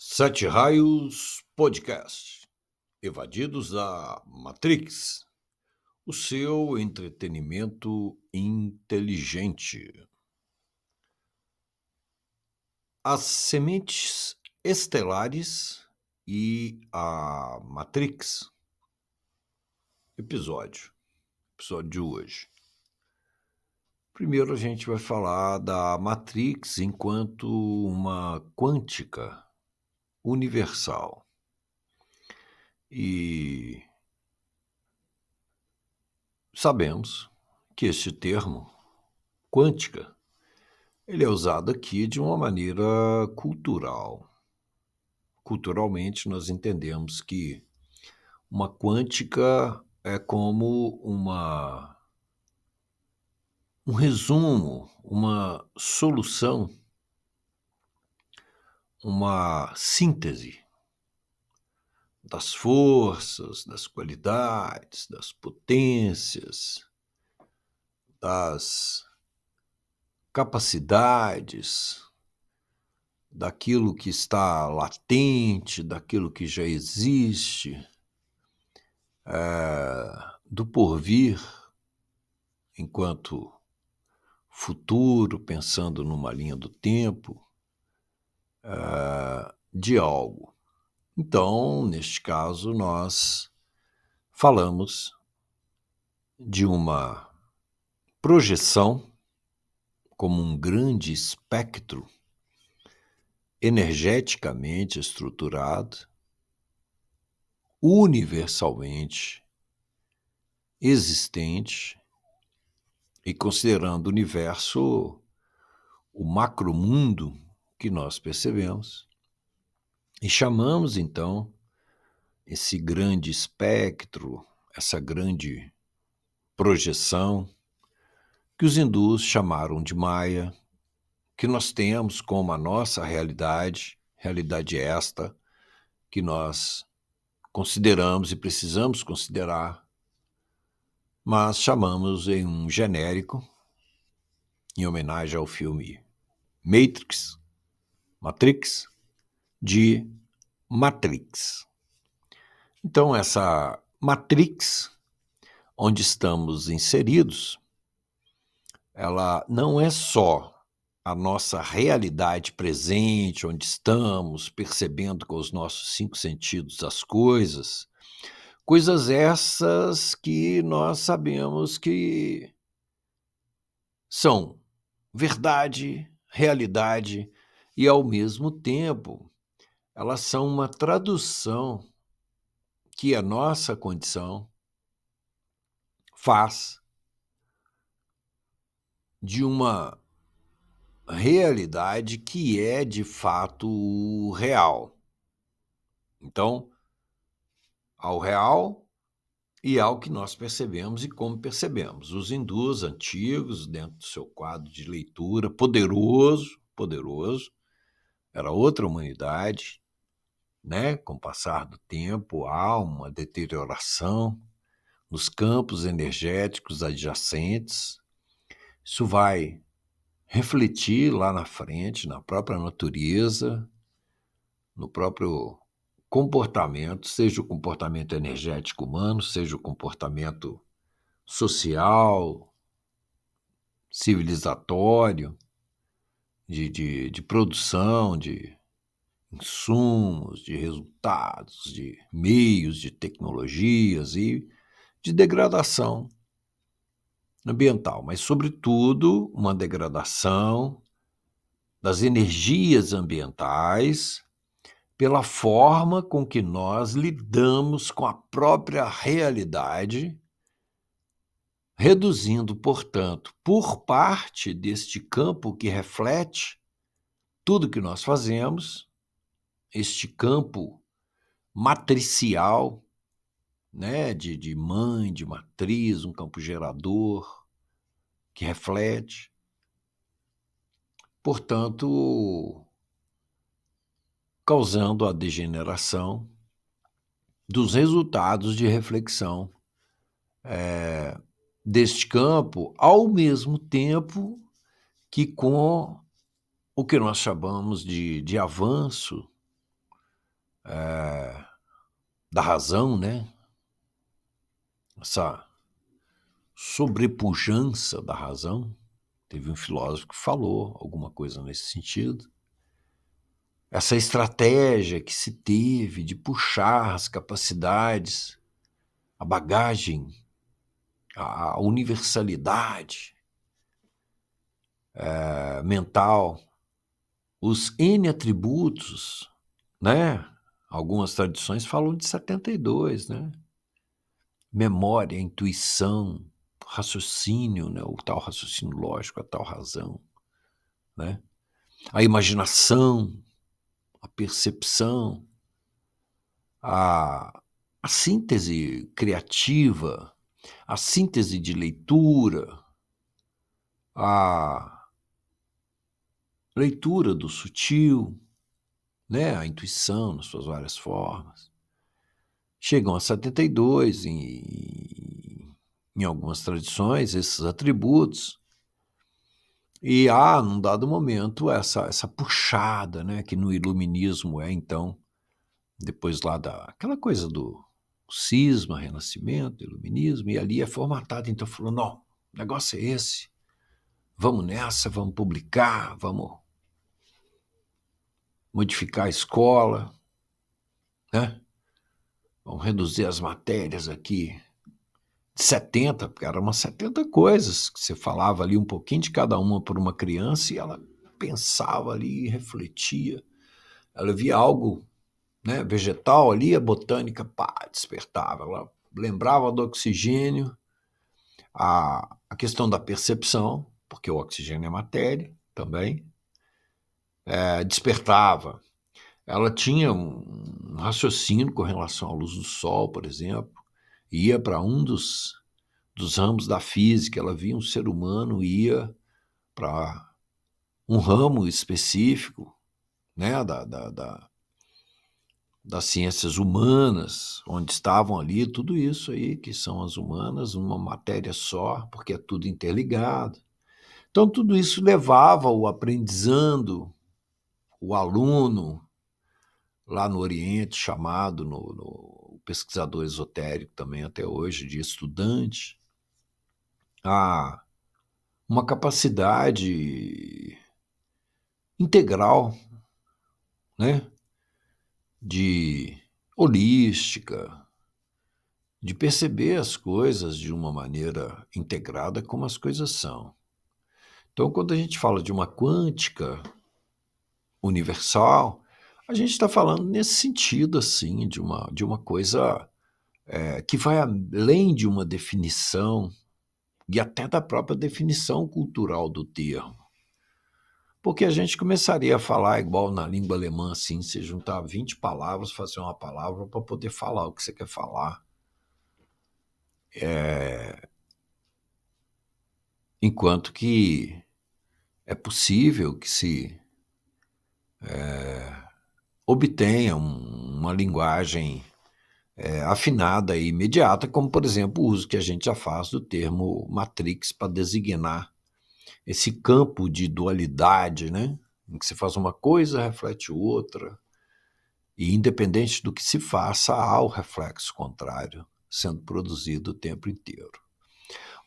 Sete Raios Podcast. Evadidos da Matrix. O seu entretenimento inteligente. As sementes estelares e a Matrix. Episódio de hoje. Primeiro a gente vai falar da Matrix enquanto uma quântica universal. E sabemos que este termo, quântica, ele é usado aqui de uma maneira cultural. Culturalmente, nós entendemos que uma quântica é como um resumo, uma solução, uma síntese das forças, das qualidades, das potências, das capacidades, daquilo que está latente, daquilo que já existe, do porvir, enquanto futuro, pensando numa linha do tempo, de algo. Então, neste caso, nós falamos de uma projeção como um grande espectro energeticamente estruturado, universalmente existente, e considerando o universo, o macromundo que nós percebemos, e chamamos então esse grande espectro, essa grande projeção, que os hindus chamaram de Maya, que nós temos como a nossa realidade esta que nós consideramos e precisamos considerar, mas chamamos em um genérico, em homenagem ao filme Matrix, de Matrix. Então, essa Matrix, onde estamos inseridos, ela não é só a nossa realidade presente, onde estamos percebendo com os nossos 5 sentidos as coisas essas que nós sabemos que são verdade, realidade, e ao mesmo tempo elas são uma tradução que a nossa condição faz de uma realidade que é de fato real. Então, ao real e ao que nós percebemos e como percebemos. Os hindus antigos, dentro do seu quadro de leitura, poderoso, era outra humanidade, né? Com o passar do tempo, há uma deterioração nos campos energéticos adjacentes. Isso vai refletir lá na frente, na própria natureza, no próprio comportamento, seja o comportamento energético humano, seja o comportamento social, civilizatório, de produção, de insumos, de resultados, de meios, de tecnologias e de degradação ambiental, mas, sobretudo, uma degradação das energias ambientais pela forma com que nós lidamos com a própria realidade, reduzindo, portanto, por parte deste campo que reflete tudo que nós fazemos, este campo matricial, né, de mãe, de matriz, um campo gerador que reflete, portanto, causando a degeneração dos resultados de reflexão deste campo, ao mesmo tempo que com o que nós chamamos de avanço da razão, né? Essa sobrepujança da razão. Teve um filósofo que falou alguma coisa nesse sentido. Essa estratégia que se teve de puxar as capacidades, a bagagem, a universalidade mental, os N atributos, né? Algumas tradições falam de 72, né? Memória, intuição, raciocínio, né? O tal raciocínio lógico, a tal razão, né? A imaginação, a percepção, a síntese criativa, a síntese de leitura, a leitura do sutil, né? A intuição nas suas várias formas. Chegam a 72 em algumas tradições, esses atributos, e há, num dado momento, essa puxada, né? Que no iluminismo então, depois lá aquela coisa do cisma, renascimento, iluminismo, e ali é formatado, então falou, não, o negócio é esse, vamos nessa, vamos publicar, vamos modificar a escola, né? Vamos reduzir as matérias aqui de 70, porque eram umas 70 coisas, que você falava ali um pouquinho de cada uma por uma criança e ela pensava ali, refletia, ela via algo, né, vegetal ali, a botânica, pá, despertava, ela lembrava do oxigênio, a questão da percepção, porque o oxigênio é matéria também, despertava. Ela tinha um raciocínio com relação à luz do sol, por exemplo, ia para um dos ramos da física, ela via um ser humano, ia para um ramo específico, né, das ciências humanas, onde estavam ali tudo isso aí, que são as humanas, uma matéria só, porque é tudo interligado. Então, tudo isso levava o aprendizando, o aluno, lá no Oriente, chamado no pesquisador esotérico também até hoje, de estudante, a uma capacidade integral, né, de holística, de perceber as coisas de uma maneira integrada como as coisas são. Então, quando a gente fala de uma quântica universal, a gente está falando nesse sentido, assim, de uma coisa que vai além de uma definição e até da própria definição cultural do termo. Porque a gente começaria a falar igual na língua alemã, assim, você juntar 20 palavras, fazer uma palavra para poder falar o que você quer falar. Enquanto que é possível que se obtenha uma linguagem afinada e imediata, como, por exemplo, o uso que a gente já faz do termo matrix para designar esse campo de dualidade, né? Em que se faz uma coisa, reflete outra, e independente do que se faça, há o reflexo contrário sendo produzido o tempo inteiro.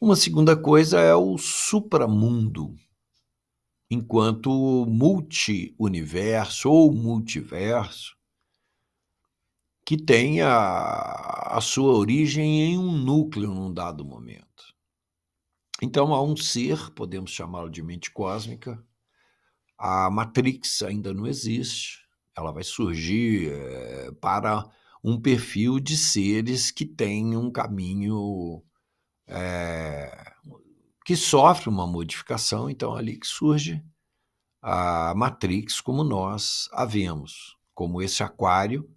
Uma segunda coisa é o supramundo, enquanto multi-universo ou multiverso, que tem a sua origem em um núcleo num dado momento. Então há um ser, podemos chamá-lo de mente cósmica, a Matrix ainda não existe, ela vai surgir para um perfil de seres que têm um caminho que sofre uma modificação, então é ali que surge a Matrix como nós a vemos, como esse aquário,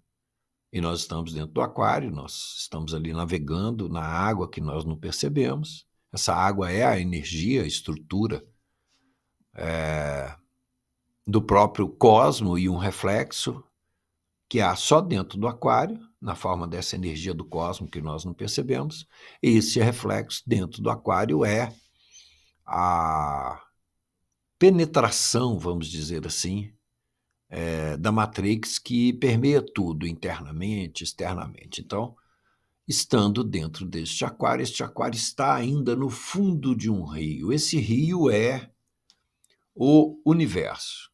e nós estamos dentro do aquário, nós estamos ali navegando na água que nós não percebemos. Essa água é a energia, a estrutura do próprio cosmo e um reflexo que há só dentro do aquário, na forma dessa energia do cosmo que nós não percebemos, e esse reflexo dentro do aquário é a penetração, vamos dizer assim, da Matrix que permeia tudo, internamente, externamente. Então, estando dentro deste aquário, este aquário está ainda no fundo de um rio. Esse rio é o universo.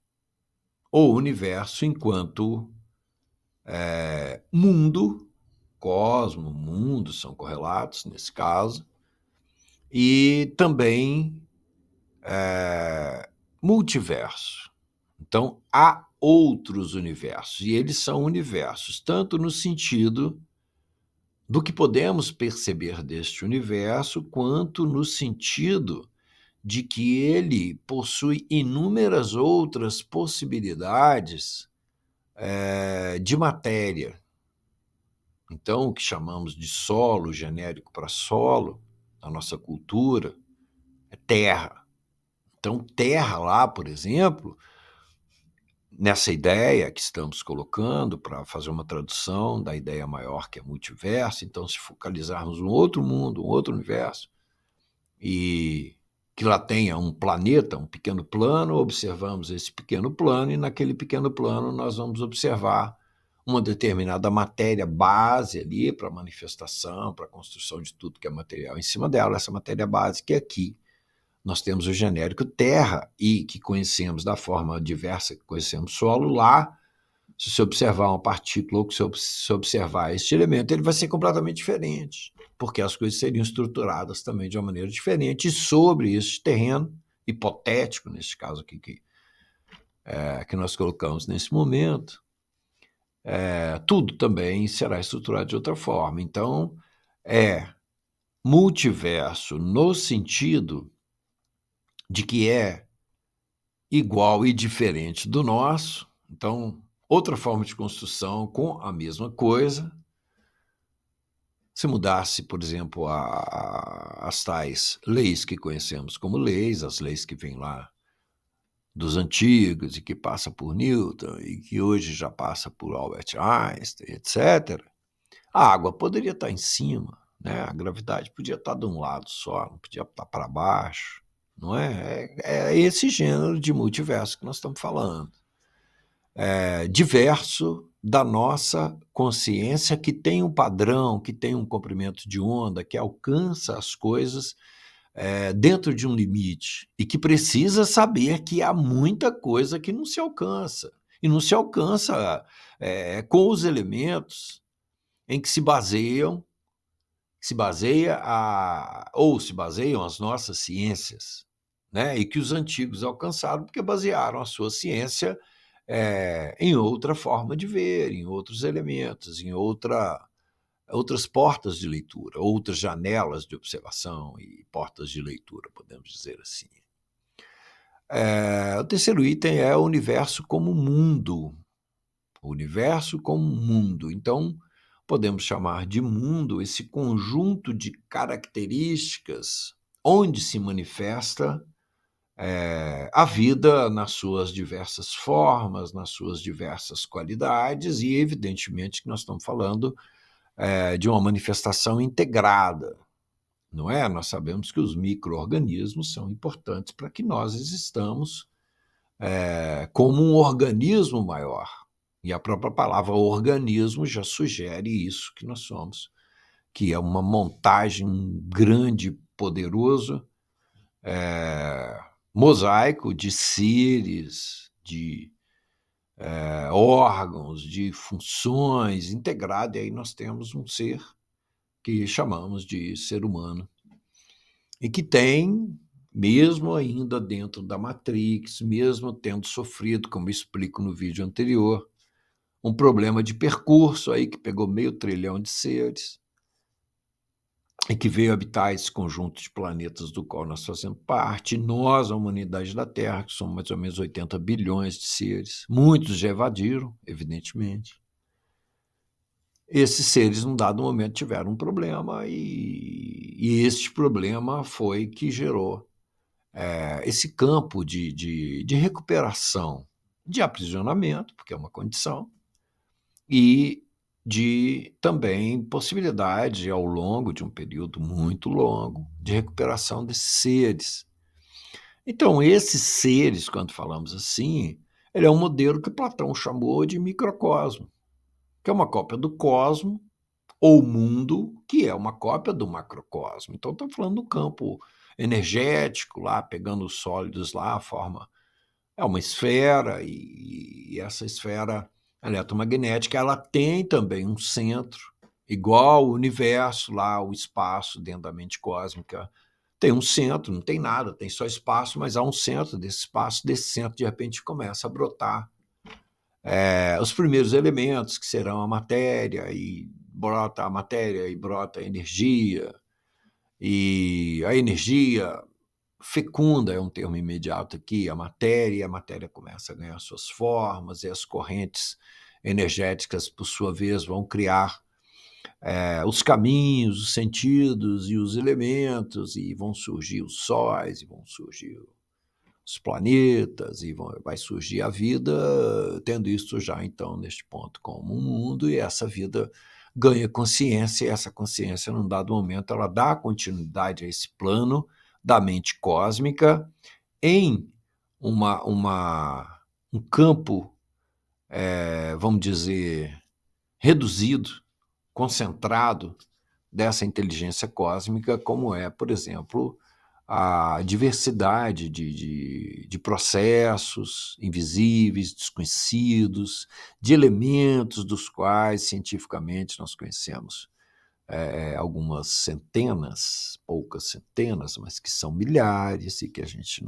O universo enquanto mundo, cosmo, mundo são correlatos nesse caso, e também multiverso. Então, há outros universos, e eles são universos, tanto no sentido do que podemos perceber deste universo, quanto no sentido de que ele possui inúmeras outras possibilidades de matéria. Então, o que chamamos de solo, genérico para solo, na nossa cultura, é terra. Então, terra lá, por exemplo, nessa ideia que estamos colocando para fazer uma tradução da ideia maior que é multiverso, então se focalizarmos um outro mundo, um outro universo, e que lá tenha um planeta, um pequeno plano, observamos esse pequeno plano, e naquele pequeno plano nós vamos observar uma determinada matéria base ali para manifestação, para a construção de tudo que é material em cima dela, essa matéria base que aqui nós temos o genérico terra, e que conhecemos da forma diversa que conhecemos solo. Lá, se você observar uma partícula ou se você observar este elemento, ele vai ser completamente diferente, porque as coisas seriam estruturadas também de uma maneira diferente, e sobre esse terreno hipotético, nesse caso aqui que nós colocamos nesse momento, tudo também será estruturado de outra forma. Então, é multiverso no sentido de que é igual e diferente do nosso. Então, outra forma de construção com a mesma coisa. Se mudasse, por exemplo, as tais leis que conhecemos como leis, as leis que vêm lá dos antigos e que passa por Newton e que hoje já passa por Albert Einstein, etc., a água poderia estar em cima, né? A gravidade podia estar de um lado só, não podia estar para baixo, não é? É esse gênero de multiverso que nós estamos falando. Diverso da nossa consciência, que tem um padrão, que tem um comprimento de onda, que alcança as coisas dentro de um limite, e que precisa saber que há muita coisa que não se alcança, e não se alcança com os elementos em que se baseiam, ou se baseiam as nossas ciências, né? E que os antigos alcançaram porque basearam a sua ciência em outra forma de ver, em outros elementos, em outras portas de leitura, outras janelas de observação e portas de leitura, podemos dizer assim. O terceiro item é o universo como mundo. O universo como mundo. Então, podemos chamar de mundo esse conjunto de características onde se manifesta a vida nas suas diversas formas, nas suas diversas qualidades, e evidentemente que nós estamos falando de uma manifestação integrada, não é? Nós sabemos que os micro-organismos são importantes para que nós existamos como um organismo maior. E a própria palavra organismo já sugere isso que nós somos, que é uma montagem, um grande, poderoso mosaico de seres, de órgãos, de funções integrado, e aí nós temos um ser que chamamos de ser humano, e que tem, mesmo ainda dentro da Matrix, mesmo tendo sofrido, como explico no vídeo anterior, um problema de percurso aí que pegou 500 bilhões de seres e que veio habitar esse conjunto de planetas do qual nós fazemos parte. Nós, a humanidade da Terra, que somos mais ou menos 80 bilhões de seres, muitos já evadiram, evidentemente. Esses seres, num dado momento, tiveram um problema, e este problema foi que gerou esse campo de recuperação, de aprisionamento, porque é uma condição, e de também possibilidade, ao longo de um período muito longo, de recuperação desses seres. Então, esses seres, quando falamos assim, Ele é um modelo que Platão chamou de microcosmo, que é uma cópia do cosmo, ou mundo, que é uma cópia do macrocosmo. Então, estamos falando do campo energético, lá, pegando os sólidos lá, a forma é uma esfera, e essa esfera eletromagnética ela tem também um centro, igual o universo, lá, o espaço dentro da mente cósmica. Tem um centro, não tem nada, tem só espaço, mas há um centro desse espaço, desse centro, de repente, começa a brotar os primeiros elementos, que serão a matéria, e brota a matéria, e brota a energia, e a energia fecunda é um termo imediato aqui, a matéria, e a matéria começa a ganhar suas formas, e as correntes energéticas, por sua vez, vão criar os caminhos, os sentidos e os elementos, e vão surgir os sóis, e vão surgir os planetas, e vai surgir a vida, tendo isso já, então, neste ponto, como um mundo, e essa vida ganha consciência, e essa consciência, num dado momento, ela dá continuidade a esse plano da mente cósmica em um campo, vamos dizer, reduzido, concentrado dessa inteligência cósmica, como é, por exemplo, a diversidade de processos invisíveis, desconhecidos, de elementos dos quais, cientificamente, nós conhecemos algumas centenas, poucas centenas, mas que são milhares e que a gente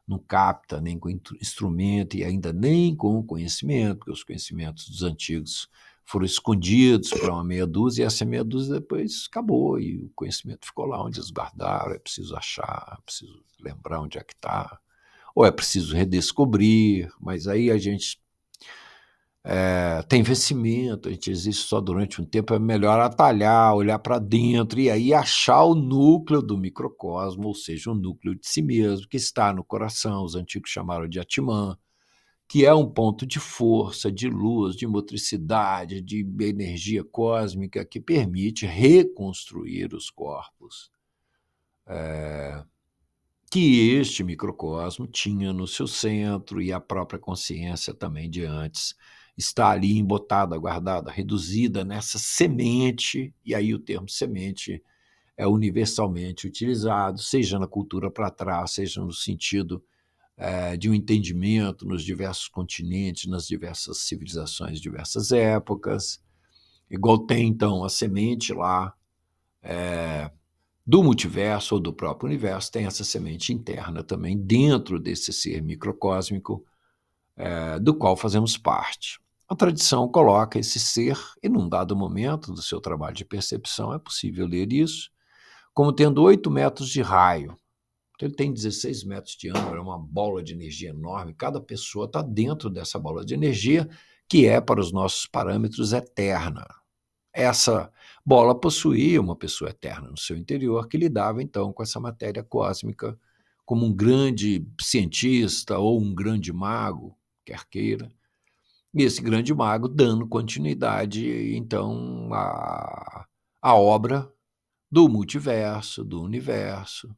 não capta nem com instrumento e ainda nem com conhecimento, porque os conhecimentos dos antigos foram escondidos para uma meia dúzia, e essa meia dúzia depois acabou, e o conhecimento ficou lá onde eles guardaram. É preciso achar, é preciso lembrar onde é que está, ou é preciso redescobrir, mas aí a gente tem vencimento, a gente existe só durante um tempo, é melhor atalhar, olhar para dentro e aí achar o núcleo do microcosmo, ou seja, o núcleo de si mesmo, que está no coração, os antigos chamaram de Atman, que é um ponto de força, de luz, de motricidade, de energia cósmica que permite reconstruir os corpos que este microcosmo tinha no seu centro, e a própria consciência também de antes está ali embotada, guardada, reduzida nessa semente, e aí o termo semente é universalmente utilizado, seja na cultura para trás, seja no sentido de um entendimento nos diversos continentes, nas diversas civilizações, diversas épocas. Igual tem, então, a semente lá do multiverso ou do próprio universo, tem essa semente interna também dentro desse ser microcósmico do qual fazemos parte. A tradição coloca esse ser, e num dado momento do seu trabalho de percepção é possível ler isso, como tendo 8 metros de raio. Então ele tem 16 metros de âmbito, é uma bola de energia enorme. Cada pessoa está dentro dessa bola de energia, que é, para os nossos parâmetros, eterna. Essa bola possuía uma pessoa eterna no seu interior, que lidava então com essa matéria cósmica como um grande cientista ou um grande mago, quer queira, e esse grande mago dando continuidade então à obra do multiverso, do universo,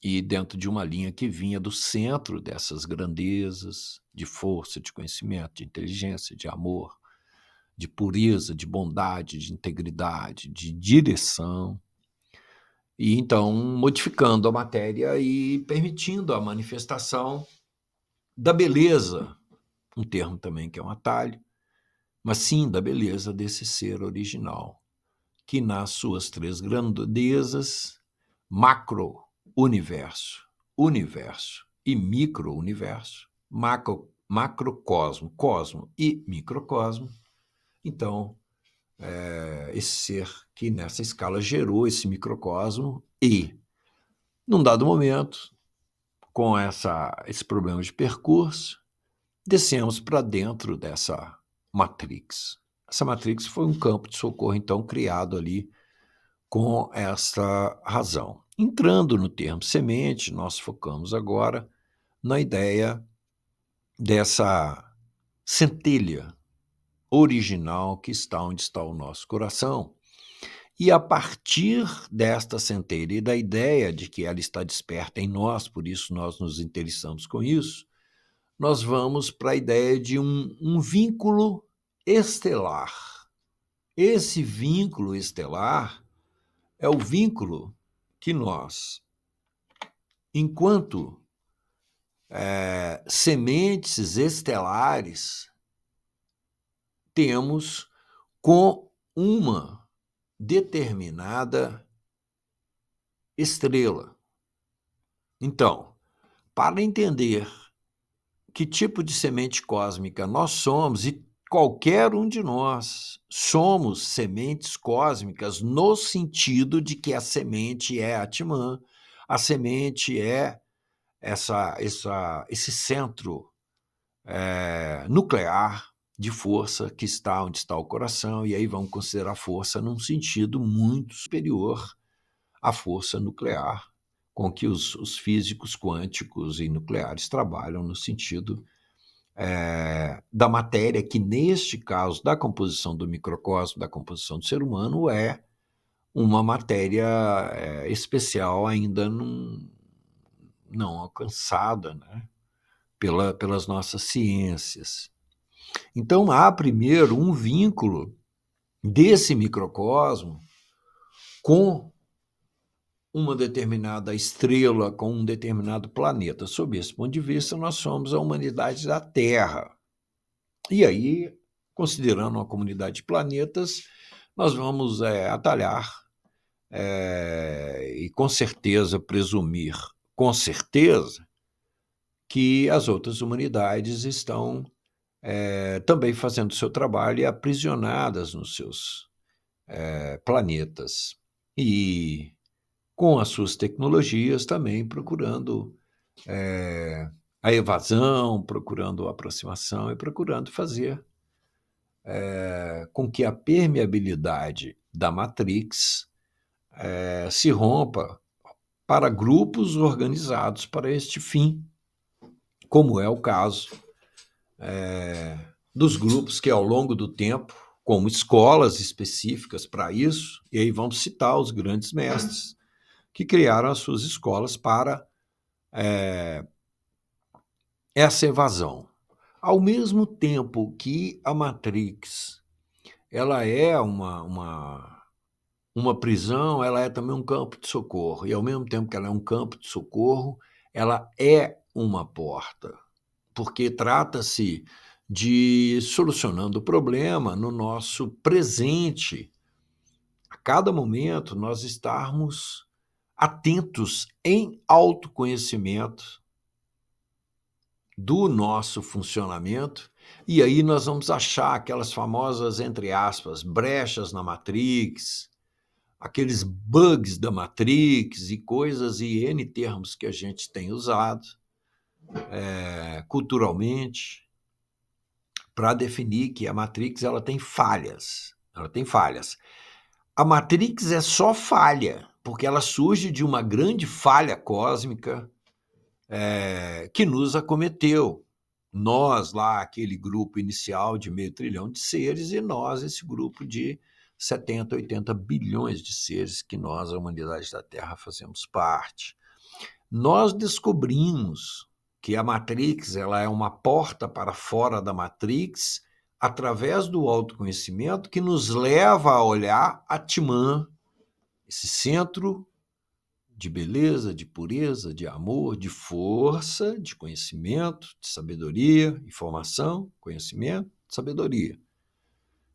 e dentro de uma linha que vinha do centro dessas grandezas de força, de conhecimento, de inteligência, de amor, de pureza, de bondade, de integridade, de direção, e então modificando a matéria e permitindo a manifestação da beleza, um termo também que é um atalho, mas sim da beleza desse ser original, que nas suas 3 grandezas, macro-universo, universo e micro-universo, macrocosmo, cosmo e microcosmo, então esse ser que nessa escala gerou esse microcosmo e, num dado momento, com esse problema de percurso, descemos para dentro dessa matrix. Essa matrix foi um campo de socorro, então, criado ali com essa razão. Entrando no termo semente, nós focamos agora na ideia dessa centelha original que está onde está o nosso coração. E a partir desta centelha e da ideia de que ela está desperta em nós, por isso nós nos interessamos com isso, nós vamos para a ideia de um vínculo estelar. Esse vínculo estelar é o vínculo que nós, enquanto sementes estelares, temos com uma determinada estrela. Então, para entender que tipo de semente cósmica nós somos, e qualquer um de nós somos sementes cósmicas no sentido de que a semente é Atman, a semente é esse centro nuclear de força que está onde está o coração, e aí vamos considerar a força num sentido muito superior à força nuclear, com que os físicos quânticos e nucleares trabalham no sentido da matéria, que neste caso da composição do microcosmo, da composição do ser humano, é uma matéria especial ainda não alcançada, né, pelas nossas ciências. Então há primeiro um vínculo desse microcosmo com uma determinada estrela, com um determinado planeta. Sob esse ponto de vista, nós somos a humanidade da Terra. E aí, considerando uma comunidade de planetas, nós vamos atalhar e com certeza presumir, com certeza, que as outras humanidades estão também fazendo o seu trabalho e aprisionadas nos seus planetas. E com as suas tecnologias também procurando a evasão, procurando a aproximação e procurando fazer com que a permeabilidade da Matrix se rompa para grupos organizados para este fim, como é o caso dos grupos que, ao longo do tempo, como escolas específicas para isso, e aí vamos citar os grandes mestres, que criaram as suas escolas para essa evasão. Ao mesmo tempo que a Matrix ela é uma prisão, ela é também um campo de socorro. E ao mesmo tempo que ela é um campo de socorro, ela é uma porta, porque trata-se de solucionando o problema no nosso presente. A cada momento nós estarmos atentos em autoconhecimento do nosso funcionamento, e aí nós vamos achar aquelas famosas, entre aspas, brechas na Matrix, aqueles bugs da Matrix e coisas e N termos que a gente tem usado culturalmente para definir que a Matrix ela tem falhas. Ela tem falhas. A Matrix é só falha, porque ela surge de uma grande falha cósmica que nos acometeu. Nós lá, aquele grupo inicial de 500 bilhões de seres, e nós, esse grupo de 70, 80 bilhões de seres que nós, a humanidade da Terra, fazemos parte. Nós descobrimos que a Matrix ela é uma porta para fora da Matrix através do autoconhecimento que nos leva a olhar Atman, esse centro de beleza, de pureza, de amor, de força, de conhecimento, de sabedoria, informação, conhecimento, sabedoria,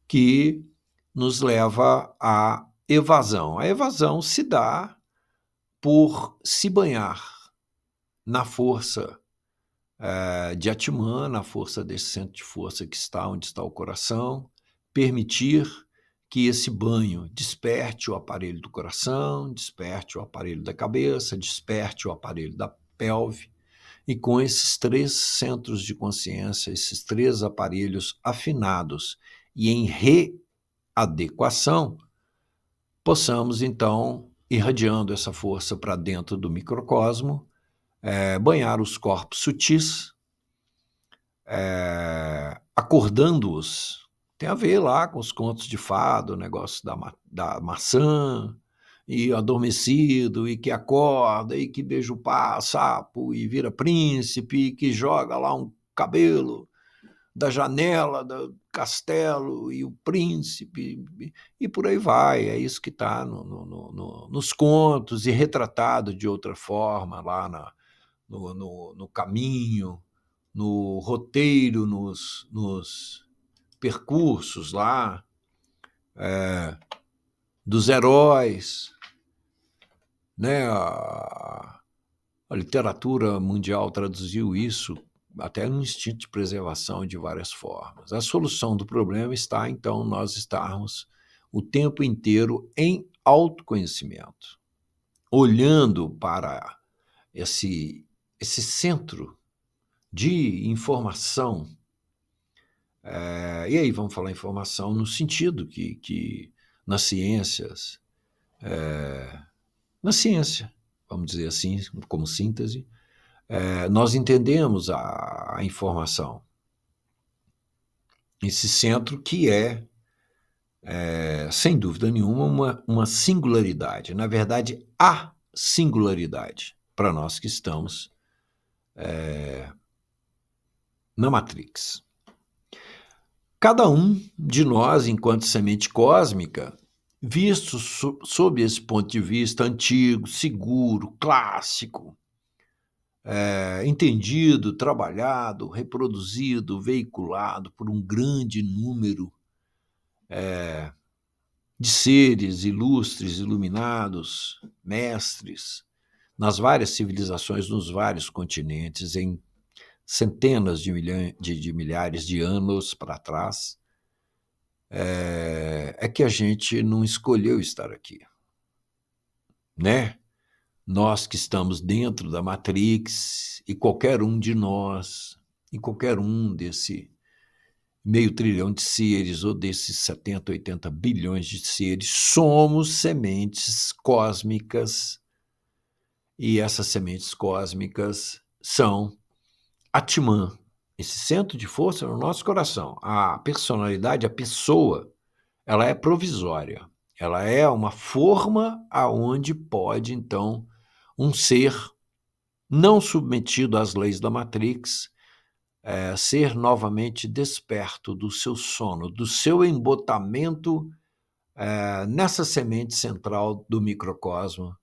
que nos leva à evasão. A evasão se dá por se banhar na força de Atman, na força desse centro de força que está onde está o coração, permitir que esse banho desperte o aparelho do coração, desperte o aparelho da cabeça, desperte o aparelho da pelve, e com esses 3 centros de consciência, esses 3 aparelhos afinados e em readequação, possamos então, irradiando essa força para dentro do microcosmo, banhar os corpos sutis, acordando-os. Tem a ver lá com os contos de fado, o negócio da maçã, e adormecido, e que acorda, e que beija o sapo, e vira príncipe, e que joga lá um cabelo, da janela, do castelo e o príncipe, e por aí vai. É isso que está nos contos e retratado de outra forma lá no caminho, no roteiro, nos percursos lá, dos heróis, né? A literatura mundial traduziu isso até no instinto de preservação de várias formas. A solução do problema está, então, nós estarmos o tempo inteiro em autoconhecimento, olhando para esse centro de informação. E aí vamos falar informação no sentido que nas ciências, na ciência, vamos dizer assim, como síntese, nós entendemos a informação. Esse centro que sem dúvida nenhuma, uma singularidade. Na verdade, a singularidade para nós que estamos na Matrix. Cada um de nós, enquanto semente cósmica, visto sob esse ponto de vista antigo, seguro, clássico, entendido, trabalhado, reproduzido, veiculado por um grande número de seres ilustres, iluminados, mestres, nas várias civilizações, nos vários continentes, em centenas de milhares de anos para trás, é que a gente não escolheu estar aqui, né? Nós que estamos dentro da Matrix, e qualquer um de nós, e qualquer um desse meio trilhão de seres, ou desses 70, 80 bilhões de seres, somos sementes cósmicas, e essas sementes cósmicas são Atman, esse centro de força no nosso coração. A personalidade, a pessoa, ela é provisória. Ela é uma forma aonde pode, então, um ser não submetido às leis da Matrix ser novamente desperto do seu sono, do seu embotamento nessa semente central do microcosmo,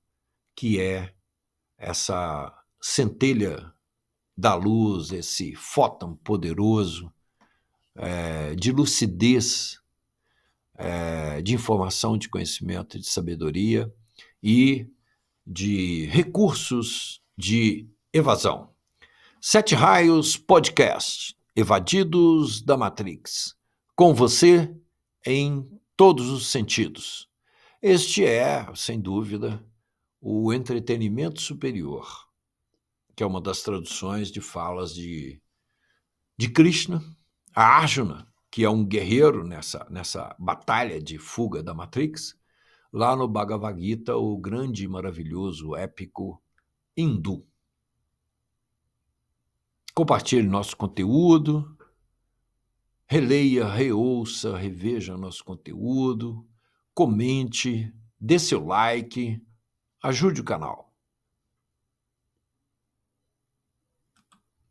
que é essa centelha da luz, esse fóton poderoso de lucidez, de informação, de conhecimento, de sabedoria e de recursos de evasão. Sete Raios Podcast, Evadidos da Matrix, com você em todos os sentidos. Este é, sem dúvida, o entretenimento superior, que é uma das traduções de falas de Krishna, a Arjuna, que é um guerreiro nessa batalha de fuga da Matrix, lá no Bhagavad Gita, o grande e maravilhoso épico hindu. Compartilhe nosso conteúdo, releia, reouça, reveja nosso conteúdo, comente, dê seu like, ajude o canal.